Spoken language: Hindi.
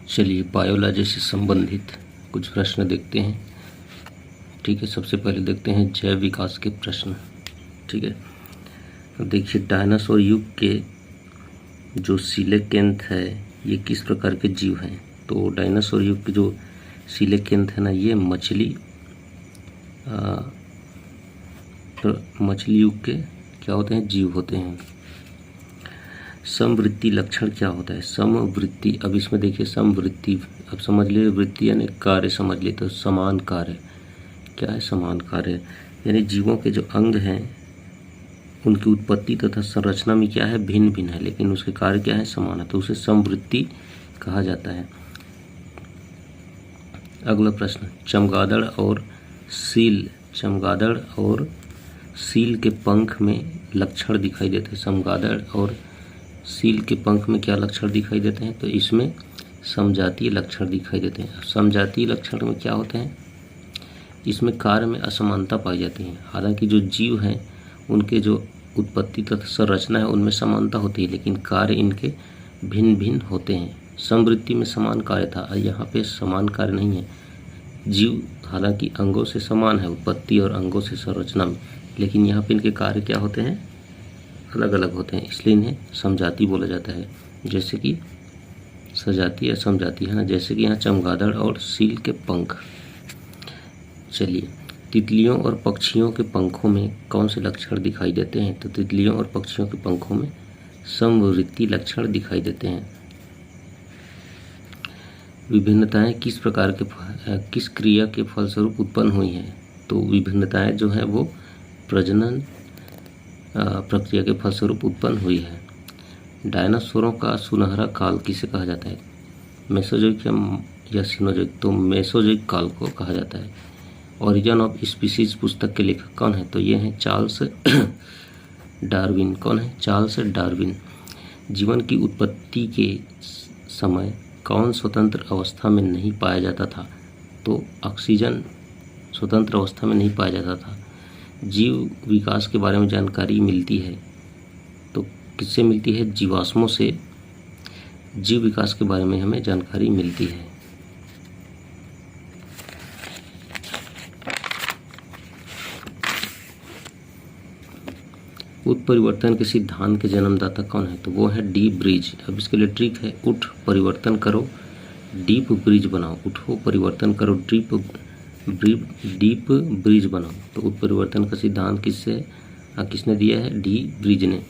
चलिए बायोलॉजी से संबंधित कुछ प्रश्न देखते हैं। ठीक है, सबसे पहले देखते हैं जैव विकास के प्रश्न। ठीक है, तो देखिए डायनासोर युग के जो सीलेकेंथ है ये किस प्रकार के जीव हैं। तो डायनासोर युग के जो सीलेकेंथ है ना, ये मछली युग के क्या होते हैं, जीव होते हैं। समवृत्ति लक्षण क्या होता है। समवृत्ति, अब इसमें देखिए समवृत्ति, अब समझ लिए वृत्ति यानी कार्य समझ लिए, तो समान कार्य क्या है, समान कार्य यानी जीवों के जो अंग हैं उनकी उत्पत्ति तथा संरचना में क्या है, भिन्न भिन्न है, लेकिन उसके कार्य क्या है, समान है, तो उसे समवृत्ति कहा जाता है। अगला प्रश्न, चमगादड़ और सील के पंख में लक्षण दिखाई देते हैं। चमगादड़ और सील के पंख में क्या लक्षण दिखाई देते हैं, तो इसमें समजातीय लक्षण दिखाई देते हैं। समजातीय लक्षण में क्या होते हैं, इसमें कार्य में असमानता पाई जाती है। हालांकि जो जीव हैं उनके जो उत्पत्ति तथा संरचना है उनमें समानता होती है, लेकिन कार्य इनके भिन्न भिन्न होते हैं। समवृत्ति में समान कार्य था, यहाँ पे समान कार्य नहीं है। जीव हालांकि अंगों से समान है उत्पत्ति और अंगों से संरचना में, लेकिन यहाँ पे इनके कार्य क्या होते हैं, अलग अलग होते हैं, इसलिए इन्हें समजाति बोला जाता है। जैसे कि सजातीय या समजातीय है ना, जैसे कि यहाँ चमगादड़ और सील के पंख। चलिए, तितलियों और पक्षियों के पंखों में कौन से लक्षण दिखाई देते हैं। तो तितलियों और पक्षियों के पंखों में समवृत्ति लक्षण दिखाई देते हैं। विभिन्नताएं किस प्रकार के किस क्रिया के फलस्वरूप उत्पन्न हुई हैं। तो विभिन्नताएं जो हैं वो प्रजनन प्रक्रिया के फलस्वरूप उत्पन्न हुई है। डायनासोरों का सुनहरा काल किसे कहा जाता है, मेसोजोइक या सिनोजोइक। तो मेसोजोइक काल को कहा जाता है। ओरिजिन ऑफ स्पीसीज पुस्तक के लेखक कौन है, तो ये हैं चार्ल्स डार्विन। कौन है, चार्ल्स डार्विन। जीवन की उत्पत्ति के समय कौन स्वतंत्र अवस्था में नहीं पाया जाता था, तो ऑक्सीजन स्वतंत्र अवस्था में नहीं पाया जाता था। जीव विकास के बारे में जानकारी मिलती है, तो किससे मिलती है, जीवाश्मों से जीव विकास के बारे में हमें जानकारी मिलती है। उत्परिवर्तन के सिद्धांत के जन्मदाता कौन है, तो वो है डी ब्रिज। अब इसके लिए ट्रिक है, उठ परिवर्तन करो डीप ब्रिज बनाओ। उठो परिवर्तन करो डीप ब्रिज बनाओ। तो उत्परिवर्तन का सिद्धांत किसने दिया है, डी ब्रिज ने।